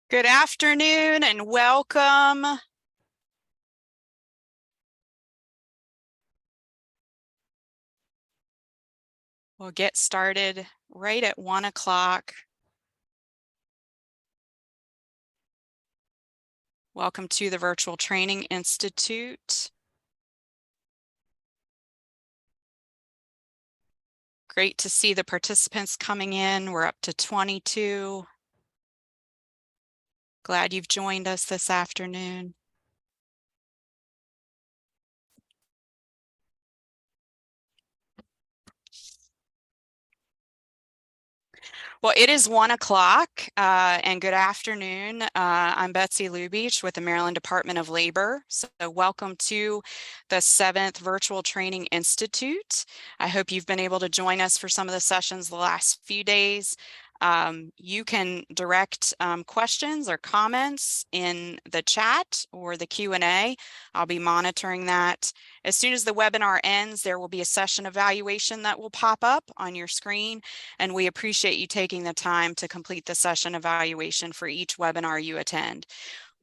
Good afternoon and welcome. We'll get started right at 1 o'clock. Welcome to the Virtual Training Institute. Great to see the participants coming in. We're up to 22. Glad you've joined us this afternoon. Well, it is 1 o'clock and good afternoon. I'm Betsy Lubich with the Maryland Department of Labor. So welcome to the 7th Virtual Training Institute. I hope you've been able to join us for some of the sessions the last few days. You can direct questions or comments in the chat or the Q&A. I'll be monitoring that. As soon as the webinar ends, there will be a session evaluation that will pop up on your screen, and we appreciate you taking the time to complete the session evaluation for each webinar you attend.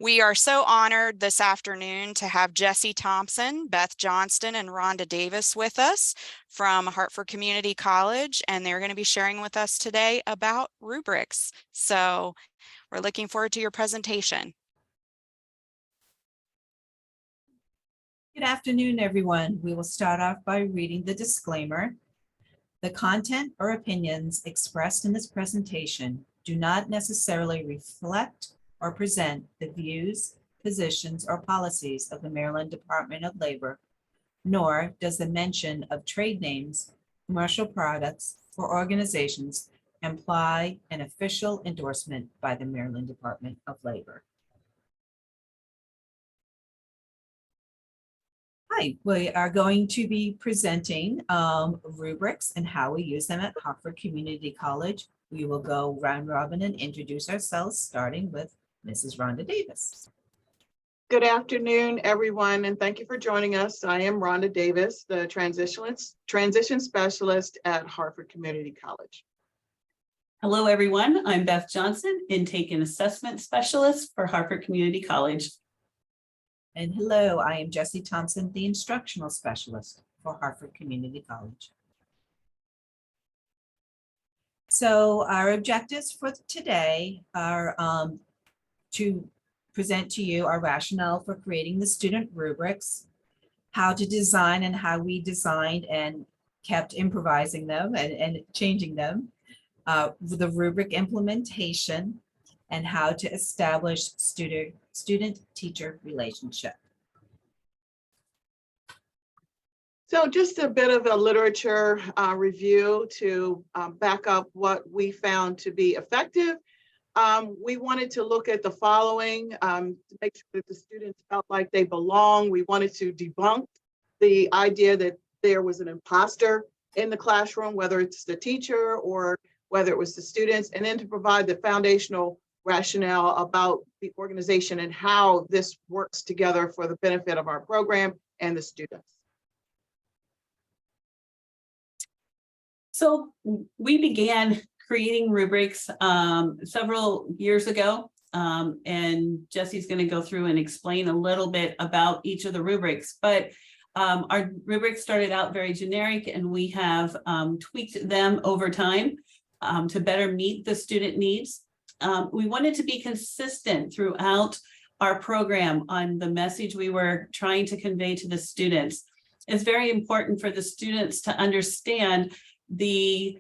We are so honored this afternoon to have Jessie Thompson, Beth Johnston, and Rhonda Davis with us from Harford Community College, and they're going to be sharing with us today about rubrics. So we're looking forward to your presentation. Good afternoon, everyone. We will start off by reading the disclaimer. The content or opinions expressed in this presentation do not necessarily reflect or present the views, positions, or policies of the Maryland Department of Labor, nor does the mention of trade names, commercial products, or organizations imply an official endorsement by the Maryland Department of Labor. Hi, we are going to be presenting rubrics and how we use them at Harford Community College. We will go round robin and introduce ourselves, starting with Mrs. Rhonda Davis. Good afternoon, everyone, and thank you for joining us. I am Rhonda Davis, the transition specialist at Harford Community College. Hello, everyone. I'm Beth Johnson, intake and assessment specialist for Harford Community College. And hello, I am Jessie Thompson, the instructional specialist for Harford Community College. So our objectives for today are to present to you our rationale for creating the student rubrics, how to design and how we designed and kept improvising them and changing them, the rubric implementation, and how to establish student-teacher relationship. So just a bit of a literature review to back up what we found to be effective. We wanted to look at the following to make sure that the students felt like they belong. We wanted to debunk the idea that there was an imposter in the classroom, whether it's the teacher or whether it was the students, and then to provide the foundational rationale about the organization and how this works together for the benefit of our program and the students. So we began creating rubrics several years ago, and Jessie's going to go through and explain a little bit about each of the rubrics, but our rubrics started out very generic, and we have tweaked them over time to better meet the student needs. We wanted to be consistent throughout our program on the message we were trying to convey to the students. It's very important for the students to understand the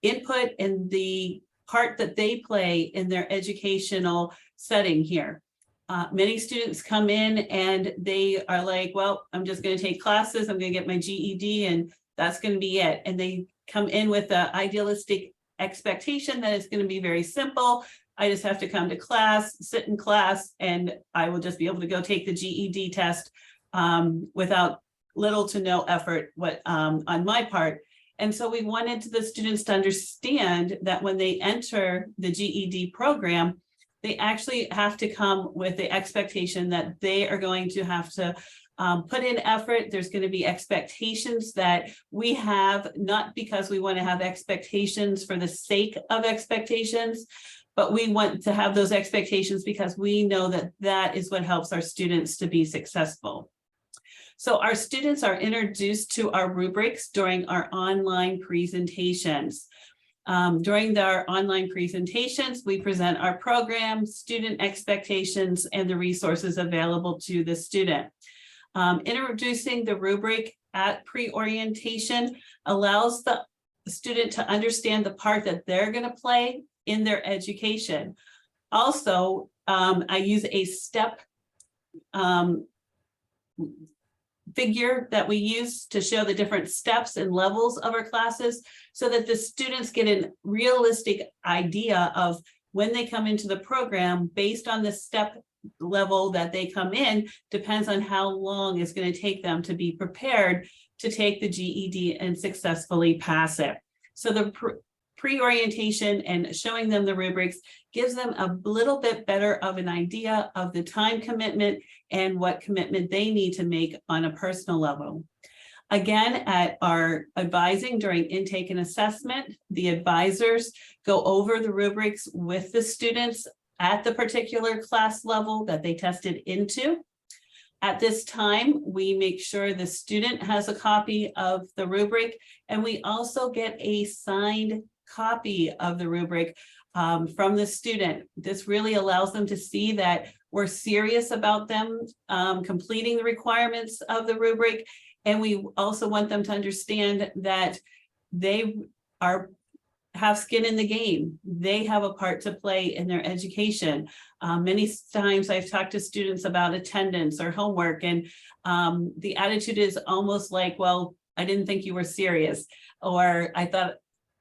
input and the part that they play in their educational setting here. Many students come in and they are like, well, I'm just going to take classes, I'm going to get my GED, and that's going to be it. And they come in with an idealistic expectation that it's going to be very simple. I just have to come to class, sit in class, and I will just be able to go take the GED test without little to no effort on my part. And so we wanted the students to understand that when they enter the GED program, they actually have to come with the expectation that they are going to have to put in effort. There's going to be expectations that we have, not because we want to have expectations for the sake of expectations, but we want to have those expectations because we know that that is what helps our students to be successful. So our students are introduced to our rubrics during our online presentations. During our online presentations, we present our program, student expectations, and the resources available to the student. Introducing the rubric at pre-orientation allows the student to understand the part that they're going to play in their education. Also, I use a step figure that we use to show the different steps and levels of our classes so that the students get a realistic idea of when they come into the program based on the step level that they come in, depends on how long it's going to take them to be prepared to take the GED and successfully pass it. So the pre-orientation and showing them the rubrics gives them a little bit better of an idea of the time commitment and what commitment they need to make on a personal level. Again, at our advising during intake and assessment, the advisors go over the rubrics with the students at the particular class level that they tested into. At this time, we make sure the student has a copy of the rubric, and we also get a signed copy of the rubric from the student. This really allows them to see that we're serious about them completing the requirements of the rubric. And we also want them to understand that they have skin in the game. They have a part to play in their education. Many times I've talked to students about attendance or homework, and the attitude is almost like, well, I didn't think you were serious, or I thought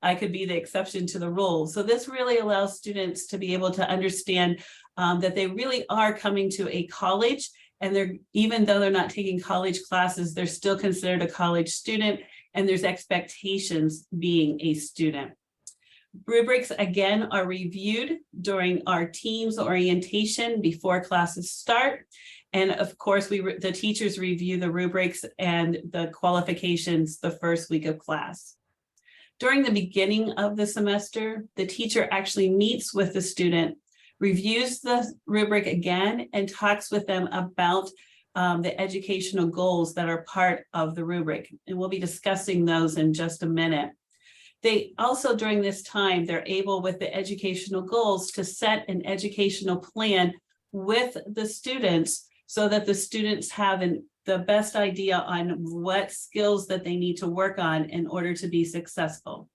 I could be the exception to the rule. So this really allows students to be able to understand that they really are coming to a college, and even though they're not taking college classes, they're still considered a college student, and there's expectations being a student. Rubrics, again, are reviewed during our team's orientation before classes start. And of course, the teachers review the rubrics and the qualifications the first week of class. During the beginning of the semester, the teacher actually meets with the student, reviews the rubric again, and talks with them about the educational goals that are part of the rubric. And we'll be discussing those in just a minute. They also, during this time, they're able with the educational goals to set an educational plan with the students so that the students have the best idea on what skills that they need to work on in order to be successful.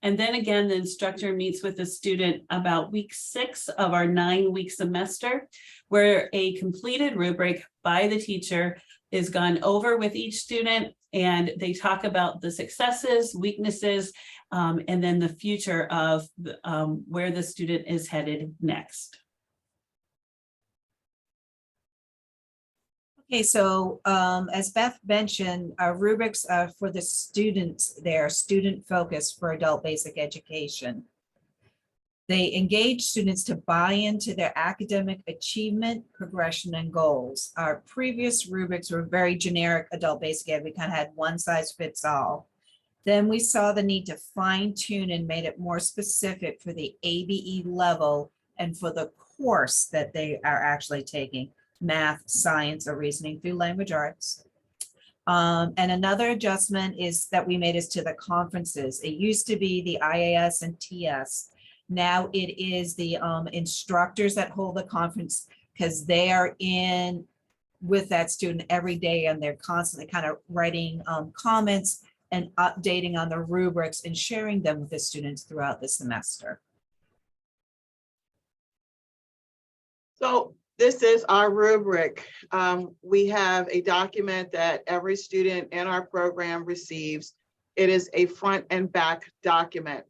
And then again, the instructor meets with the student about week 6 of our 9-week semester, where a completed rubric by the teacher is gone over with each student, and they talk about the successes, weaknesses, and then the future of where the student is headed next. Okay, so as Beth mentioned, our rubrics are for the students. They are student focused for adult basic education. They engage students to buy into their academic achievement, progression, and goals. Our previous rubrics were very generic adult basic ed. We kind of had one size fits all. Then we saw the need to fine tune and made it more specific for the ABE level and for the course that they are actually taking, math, science, or reasoning through language arts. And another adjustment is that we made is to the conferences. It used to be the IAS and TS. Now it is the instructors that hold the conference, because they are in with that student every day, and they're constantly kind of writing comments and updating on the rubrics and sharing them with the students throughout the semester. So this is our rubric. We have a document that every student in our program receives. It is a front and back document.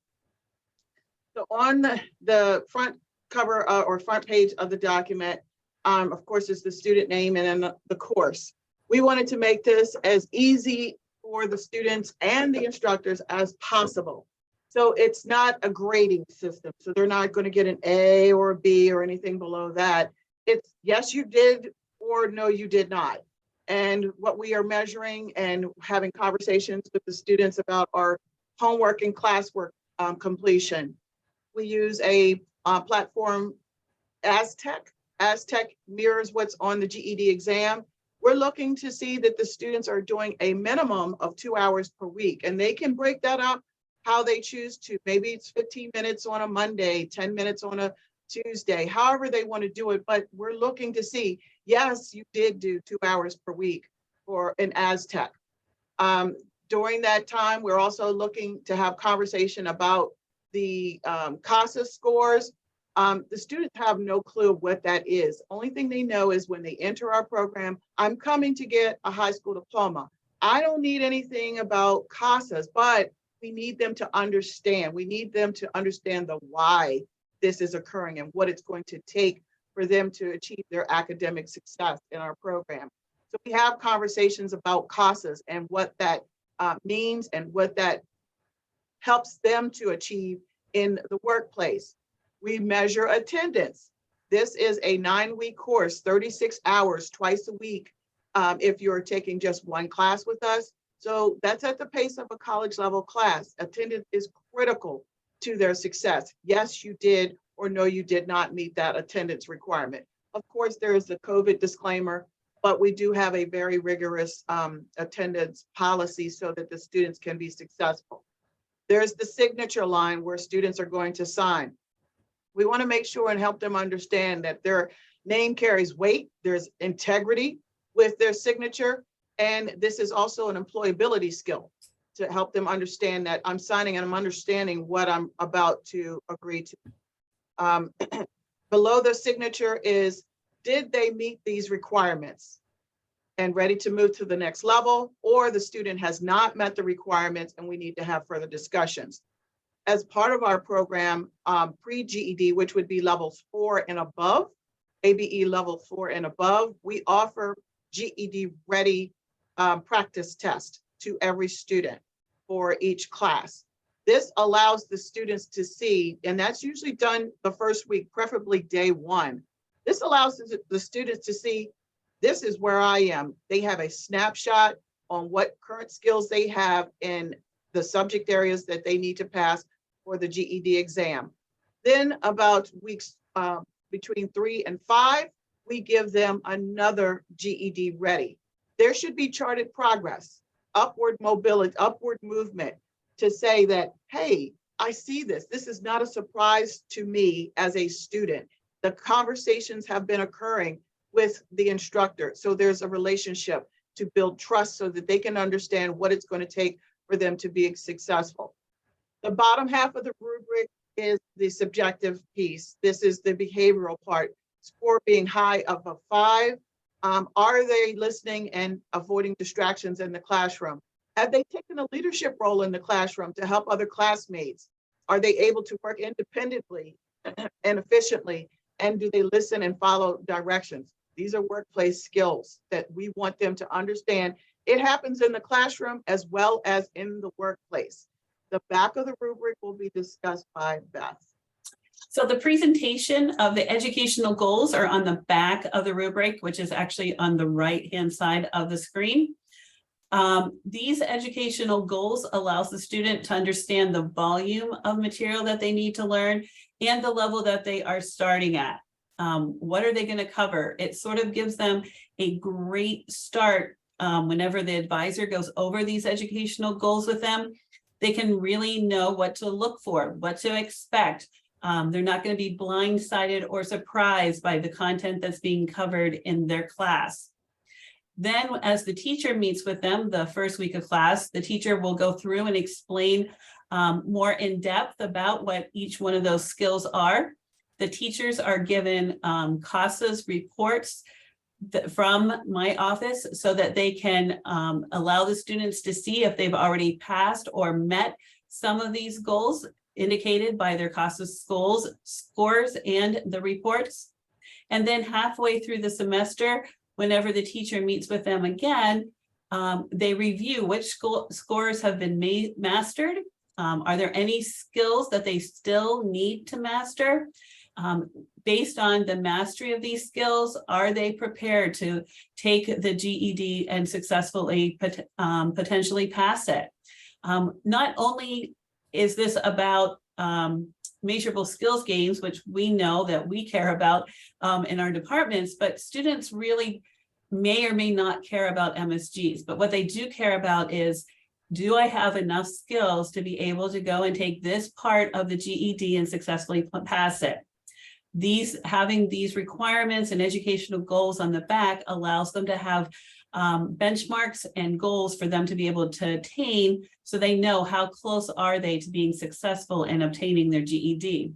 So on the front cover or front page of the document, of course, is the student name and then the course. We wanted to make this as easy for the students and the instructors as possible. So it's not a grading system. So they're not going to get an A or a B or anything below that. It's yes, you did, or no, you did not. And what we are measuring and having conversations with the students about our homework and classwork completion. We use a platform Aztec. Aztec mirrors what's on the GED exam. We're looking to see that the students are doing a minimum of 2 hours per week, and they can break that up how they choose to. Maybe it's 15 minutes on a Monday, 10 minutes on a Tuesday, however they want to do it. But we're looking to see, yes, you did do 2 hours per week for an Aztec. During that time, we're also looking to have conversation about the CASA scores. The students have no clue what that is. Only thing they know is when they enter our program, I'm coming to get a high school diploma. I don't need anything about CASAs, but we need them to understand. We need them to understand the why this is occurring and what it's going to take for them to achieve their academic success in our program. So we have conversations about CASAs and what that means and what that helps them to achieve in the workplace. We measure attendance. This is a 9-week course, 36 hours twice a week if you're taking just one class with us. So that's at the pace of a college level class. Attendance is critical to their success. Yes, you did, or no, you did not meet that attendance requirement. Of course, there is the COVID disclaimer, but we do have a very rigorous attendance policy so that the students can be successful. There's the signature line where students are going to sign. We want to make sure and help them understand that their name carries weight, there's integrity with their signature, and this is also an employability skill to help them understand that I'm signing and I'm understanding what I'm about to agree to. Below the signature is, did they meet these requirements and ready to move to the next level, or the student has not met the requirements and we need to have further discussions. As part of our program, pre-GED, which would be levels 4 and above, ABE level 4 and above, we offer GED ready practice test to every student for each class. This allows the students to see, and that's usually done the first week, preferably day 1. This allows the students to see, this is where I am. They have a snapshot on what current skills they have in the subject areas that they need to pass for the GED exam. Then about weeks between 3 and 5, we give them another GED ready. There should be charted progress, upward mobility, upward movement to say that, hey, I see this. This is not a surprise to me as a student. The conversations have been occurring with the instructor. So there's a relationship to build trust so that they can understand what it's going to take for them to be successful. The bottom half of the rubric is the subjective piece. This is the behavioral part. Score being high of a 5. Are they listening and avoiding distractions in the classroom? Have they taken a leadership role in the classroom to help other classmates? Are they able to work independently and efficiently? And do they listen and follow directions? These are workplace skills that we want them to understand. It happens in the classroom as well as in the workplace. The back of the rubric will be discussed by Beth. So the presentation of the educational goals are on the back of the rubric, which is actually on the right-hand side of the screen. These educational goals allows the student to understand the volume of material that they need to learn and the level that they are starting at. What are they going to cover? It sort of gives them a great start whenever the advisor goes over these educational goals with them. They can really know what to look for, what to expect. They're not going to be blindsided or surprised by the content that's being covered in their class. Then as the teacher meets with them the first week of class, the teacher will go through and explain more in depth about what each one of those skills are. The teachers are given CASA's reports from my office so that they can allow the students to see if they've already passed or met some of these goals indicated by their CASA scores and the reports. And then halfway through the semester, whenever the teacher meets with them again, they review which scores have been mastered. Are there any skills that they still need to master? Based on the mastery of these skills, are they prepared to take the GED and successfully potentially pass it? Not only is this about measurable skills gains, which we know that we care about in our departments, but students really may or may not care about MSGs. But what they do care about is, do I have enough skills to be able to go and take this part of the GED and successfully pass it? Having these requirements and educational goals on the back allows them to have benchmarks and goals for them to be able to attain, so they know how close are they to being successful in obtaining their GED.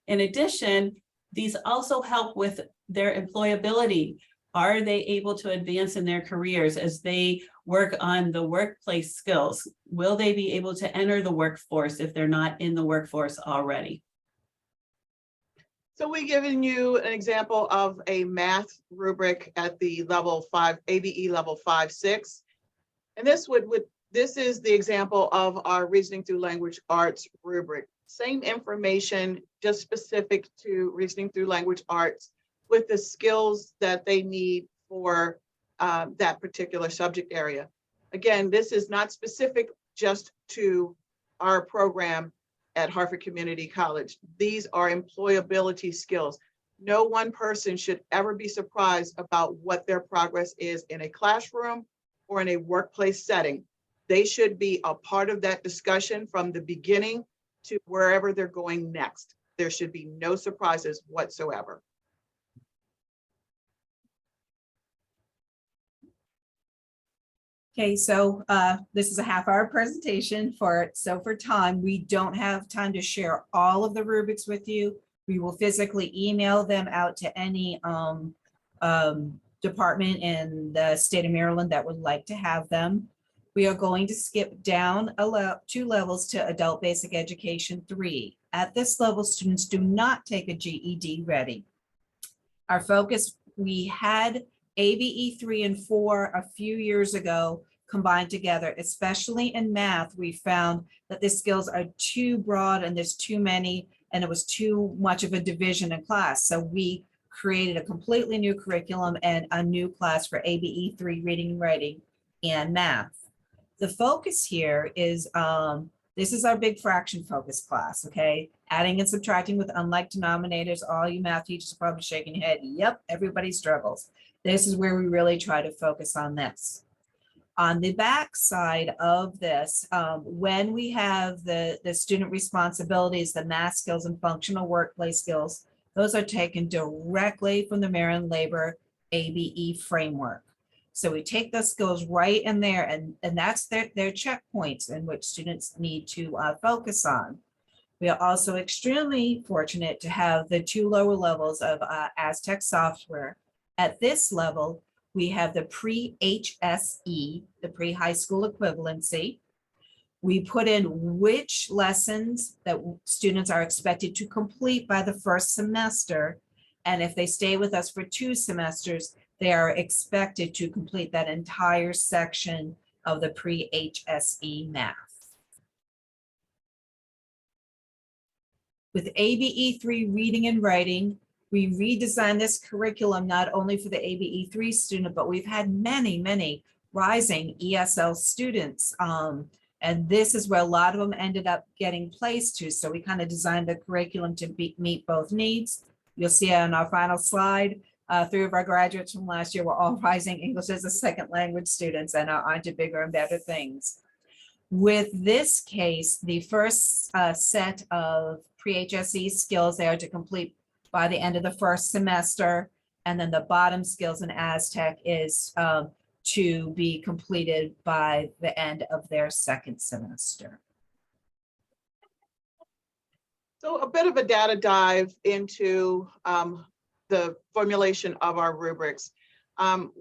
In addition, these also help with their employability. Are they able to advance in their careers as they work on the workplace skills? Will they be able to enter the workforce if they're not in the workforce already? So we've given you an example of a math rubric at the level 5, ABE level 5-6. And this is the example of our reasoning through language arts rubric. Same information, just specific to reasoning through language arts with the skills that they need for that particular subject area. Again, this is not specific just to our program at Harford Community College. These are employability skills. No one person should ever be surprised about what their progress is in a classroom or in a workplace setting. They should be a part of that discussion from the beginning to wherever they're going next. There should be no surprises whatsoever. Okay, so this is a half-hour presentation for time. We don't have time to share all of the rubrics with you. We will physically email them out to any department in the state of Maryland that would like to have them. We are going to skip down 2 levels to Adult Basic Education 3. At this level, students do not take a GED ready. Our focus, we had ABE 3 and 4 a few years ago combined together, especially in math. We found that the skills are too broad and there's too many, and it was too much of a division in class. So we created a completely new curriculum and a new class for ABE 3 reading and writing and math. The focus here is, this is our big fraction focus class, okay? Adding and subtracting with unlike denominators. All you math teachers are probably shaking your head. Yep, everybody struggles. This is where we really try to focus on this. On the back side of this, when we have the student responsibilities, the math skills and functional workplace skills, those are taken directly from the Maryland Labor ABE framework. So we take those skills right in there, and that's their checkpoints in which students need to focus on. We are also extremely fortunate to have the 2 lower levels of Aztec software. At this level, we have the pre-HSE, the pre-high school equivalency. We put in which lessons that students are expected to complete by the first semester. And if they stay with us for 2 semesters, they are expected to complete that entire section of the pre-HSE math. With ABE 3 reading and writing, we redesigned this curriculum not only for the ABE 3 student, but we've had many rising ESL students. And this is where a lot of them ended up getting placed to. So we kind of designed the curriculum to meet both needs. You'll see on our final slide, 3 of our graduates from last year were all rising English as a second language students and are on to bigger and better things. With this case, the first set of pre-HSE skills they are to complete by the end of the first semester, and then the bottom skills in Aztec is to be completed by the end of their second semester. So a bit of a data dive into the formulation of our rubrics.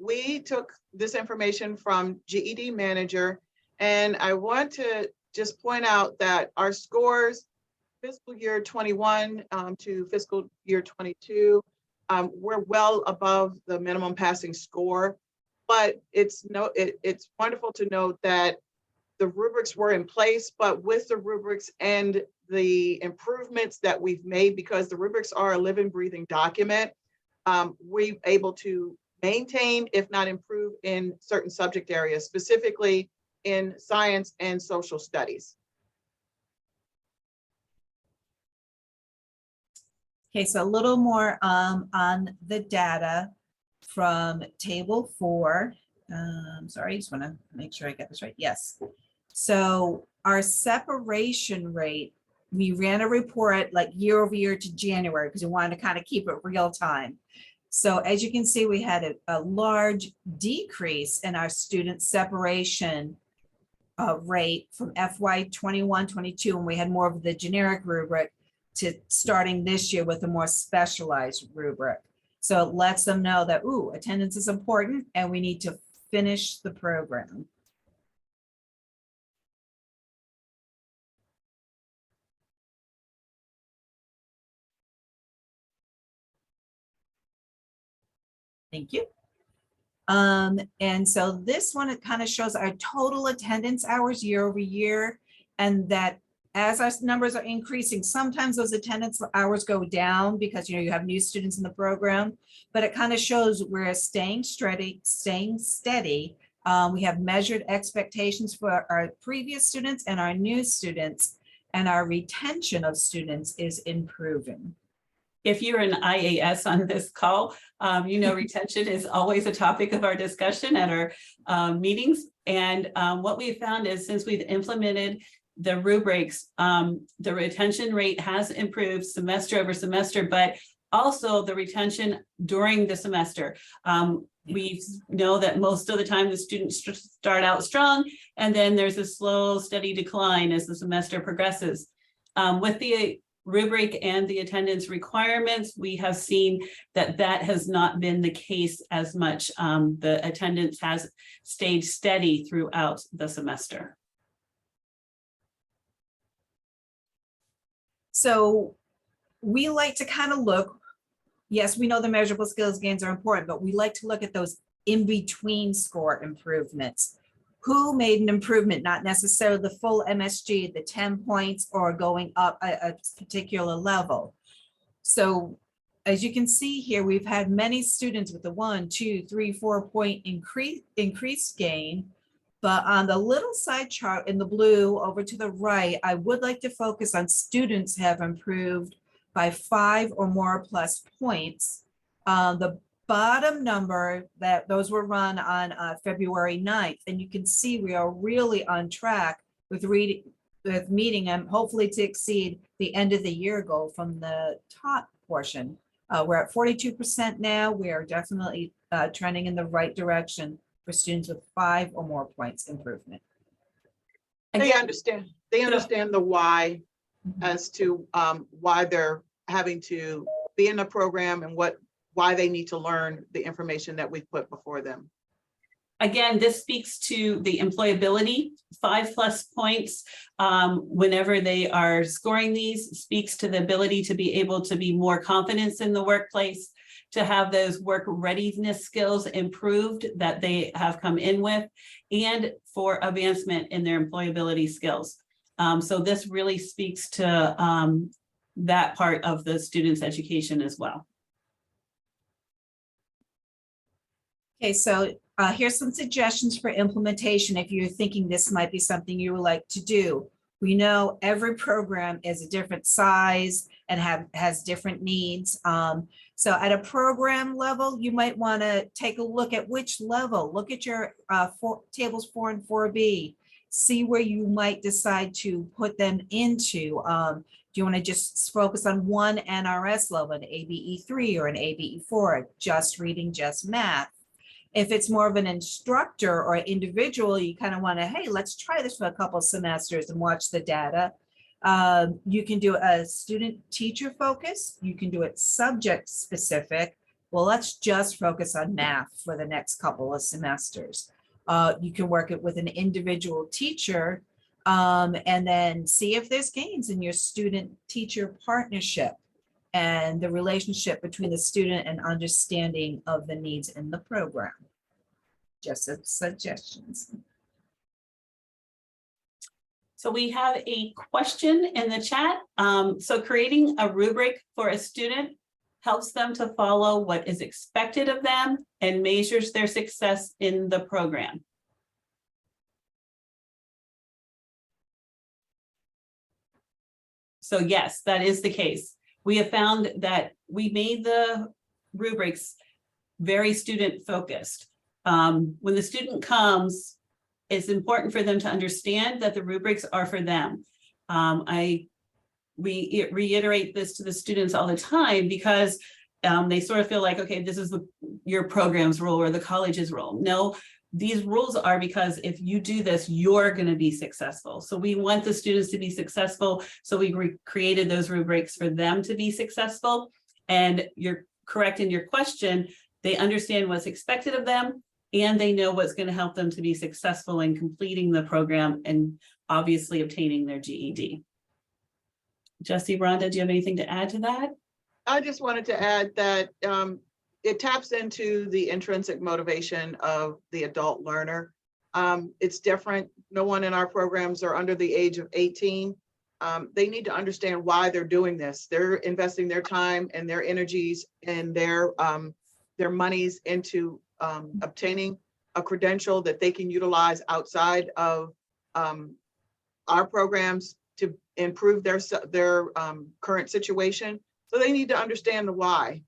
We took this information from GED Manager, and I want to just point out that our scores fiscal year 21 to fiscal year 22 we're well above the minimum passing score, but it's wonderful to note that the rubrics were in place, but with the rubrics and the improvements that we've made, because the rubrics are a living, breathing document, we're able to maintain, if not improve, in certain subject areas, specifically in science and social studies. Okay, so a little more on the data from table 4. Sorry, just want to make sure I get this right. Yes. So our separation rate, we ran a report like year over year to January because we wanted to kind of keep it real time. So as you can see, we had a large decrease in our student separation rate from FY 21-22, and we had more of the generic rubric to starting this year with a more specialized rubric. So it lets them know that, ooh, attendance is important and we need to finish the program. Thank you. And so this one, it kind of shows our total attendance hours year over year, and that as our numbers are increasing, sometimes those attendance hours go down because you have new students in the program, but it kind of shows we're staying steady. We have measured expectations for our previous students and our new students, and our retention of students is improving. If you're an IAS on this call, retention is always a topic of our discussion at our meetings. And what we found is since we've implemented the rubrics, the retention rate has improved semester over semester, but also the retention during the semester. We know that most of the time the students start out strong, and then there's a slow, steady decline as the semester progresses. With the rubric and the attendance requirements, we have seen that that has not been the case as much. The attendance has stayed steady throughout the semester. So we like to kind of look, yes, we know the measurable skills gains are important, but we like to look at those in-between score improvements. Who made an improvement, not necessarily the full MSG, the 10 points, or going up a particular level. So as you can see here, we've had many students with the 1, 2, 3, 4 point increased gain. But on the little side chart in the blue over to the right, I would like to focus on students have improved by 5 or more plus points. The bottom number, that those were run on February 9th, and you can see we are really on track with meeting and hopefully to exceed the end of the year goal from the top portion. We're at 42% now. We are definitely trending in the right direction for students with 5 or more points improvement. They understand the why as to why they're having to be in the program and why they need to learn the information that we've put before them. Again, this speaks to the employability. 5+ points whenever they are scoring these speaks to the ability to be able to be more confident in the workplace, to have those work readiness skills improved that they have come in with, and for advancement in their employability skills. So this really speaks to that part of the student's education as well. Okay, so here's some suggestions for implementation if you're thinking this might be something you would like to do. We know every program is a different size and has different needs. So at a program level, you might want to take a look at which level. Look at your tables 4 and 4B. See where you might decide to put them into. Do you want to just focus on one NRS level, an ABE3 or an ABE4, just reading, just math? If it's more of an instructor or individual, you kind of want to, hey, let's try this for a couple of semesters and watch the data. You can do a student teacher focus. You can do it subject specific. Well, let's just focus on math for the next couple of semesters. You can work it with an individual teacher and then see if there's gains in your student teacher partnership and the relationship between the student and understanding of the needs in the program. Just as suggestions. So we have a question in the chat. So creating a rubric for a student helps them to follow what is expected of them and measures their success in the program. So yes, that is the case. we have found that we made the rubrics very student focused. When the student comes, it's important for them to understand that the rubrics are for them. We reiterate this to the students all the time because they sort of feel like, okay, this is your program's role or the college's role. No, these rules are because if you do this, you're going to be successful. So we want the students to be successful. So we created those rubrics for them to be successful. And you're correct in your question. They understand what's expected of them, and they know what's going to help them to be successful in completing the program and obviously obtaining their GED. Jessie, Rhonda, do you have anything to add to that? I just wanted to add that it taps into the intrinsic motivation of the adult learner. It's different. No one in our programs are under the age of 18. They need to understand why they're doing this. They're investing their time and their energies and their monies into obtaining a credential that they can utilize outside of our programs to improve their current situation. So they need to understand the why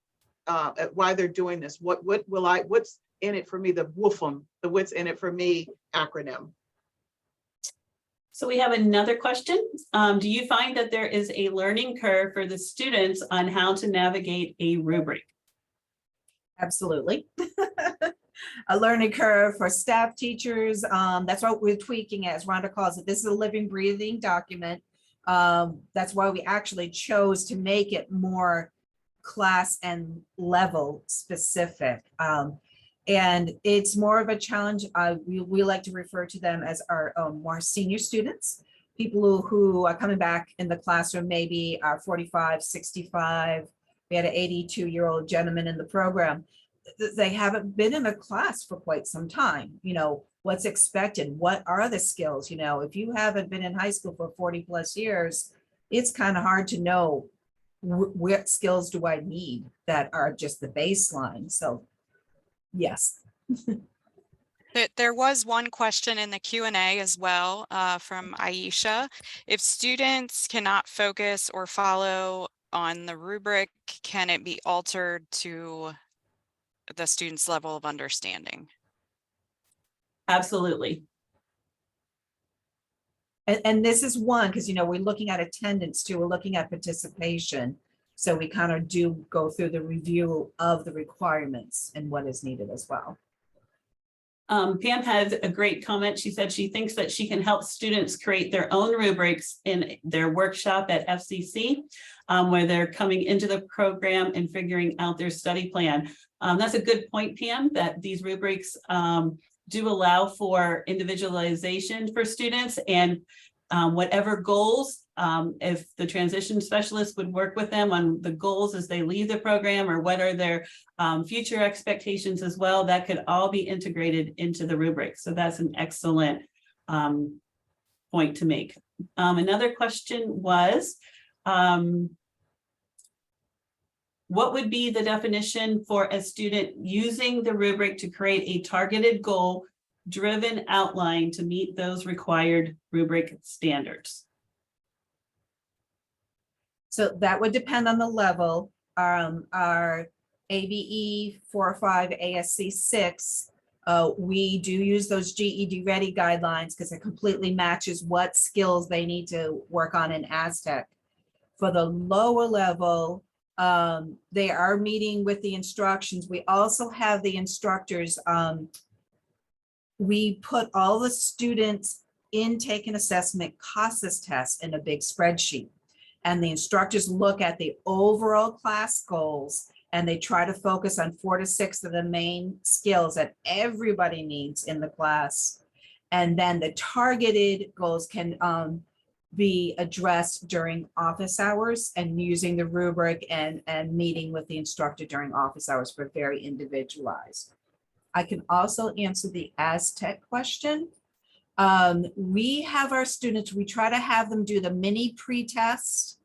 they're doing this. What's in it for me? The WOOFM, the what's in it for me acronym. So we have another question. Do you find that there is a learning curve for the students on how to navigate a rubric? Absolutely. A learning curve for staff, teachers. That's what we're tweaking, as Rhonda calls it. This is a living, breathing document. That's why we actually chose to make it more class and level specific. And it's more of a challenge. We like to refer to them as our more senior students, people who are coming back in the classroom, maybe are 45, 65. We had an 82-year-old gentleman in the program. They haven't been in a class for quite some time. You know, what's expected? What are the skills? You know, if you haven't been in high school for 40 plus years, it's kind of hard to know what skills do I need that are just the baseline. So yes. There was one question in the Q&A as well from Aisha. If students cannot focus or follow on the rubric, can it be altered to the student's level of understanding? Absolutely. And this is one, because, you know, we're looking at attendance too, we're looking at participation. So we kind of do go through the review of the requirements and what is needed as well. Pam had a great comment. She said she thinks that she can help students create their own rubrics in their workshop at FCC, where they're coming into the program and figuring out their study plan. That's a good point, Pam, that these rubrics do allow for individualization for students, and whatever goals, if the transition specialist would work with them on the goals as they leave the program, or what are their future expectations as well, that could all be integrated into the rubric. So that's an excellent point to make. Another question was, what would be the definition for a student using the rubric to create a targeted goal driven outline to meet those required rubric standards? So that would depend on the level. Our ABE 4 or 5, ASC 6, we do use those GED ready guidelines because it completely matches what skills they need to work on in Aztec. For the lower level, they are meeting with the instructions. We also have the instructors. We put all the students' intake and assessment CASAS tests in a big spreadsheet. And the instructors look at the overall class goals, and they try to focus on 4 to 6 of the main skills that everybody needs in the class. And then the targeted goals can be addressed during office hours and using the rubric and meeting with the instructor during office hours for very individualized. I can also answer the Aztec question. We have our students, we try to have them do the mini pre-test.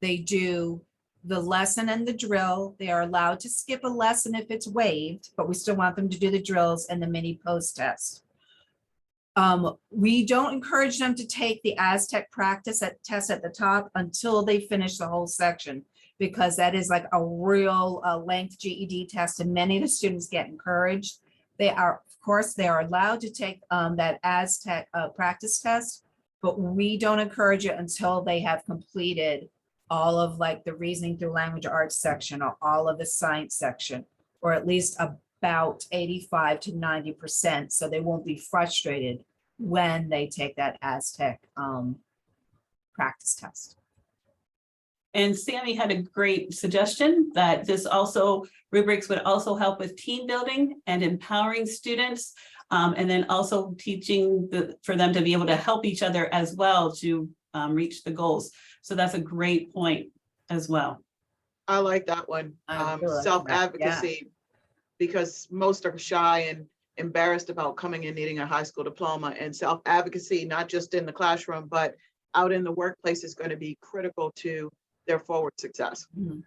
They do the lesson and the drill. They are allowed to skip a lesson if it's waived, but we still want them to do the drills and the mini post-test. We don't encourage them to take the Aztec practice test at the top until they finish the whole section, because that is like a real length GED test, and many of the students get encouraged. They are, of course, they are allowed to take that Aztec practice test, but we don't encourage it until they have completed all of like the reasoning through language arts section or all of the science section, or at least about 85 to 90%. So they won't be frustrated when they take that Aztec practice test. And Sammy had a great suggestion that this also, rubrics would also help with team building and empowering students. And then also teaching for them to be able to help each other as well to reach the goals. So that's a great point as well. I like that one. I really like that, Self-advocacy, because most are shy and embarrassed about coming and needing a high school diploma, and self-advocacy, not just in the classroom, but out in the workplace, is going to be critical to their forward success. Mhm.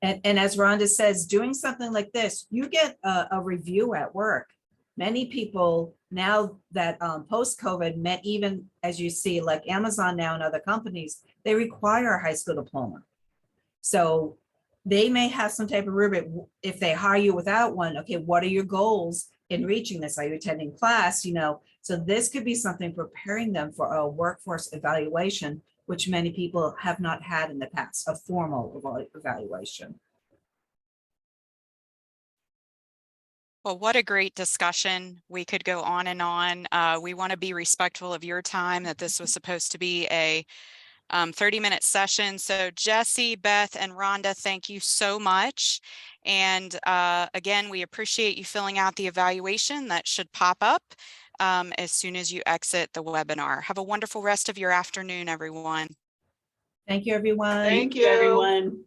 And as Rhonda says, doing something like this, you get a review at work. Many people now that post-COVID, even as you see, like Amazon now and other companies, they require a high school diploma. So they may have some type of rubric. If they hire you without one, okay, what are your goals in reaching this? Are you attending class? So this could be something preparing them for a workforce evaluation, which many people have not had in the past, a formal evaluation. Well, what a great discussion. We could go on and on. We want to be respectful of your time, that this was supposed to be a 30-minute session. So Jessie, Beth, and Rhonda, thank you so much. And again, we appreciate you filling out the evaluation that should pop up as soon as you exit the webinar. Have a wonderful rest of your afternoon, everyone. Thank you, everyone. Thank you. Everyone.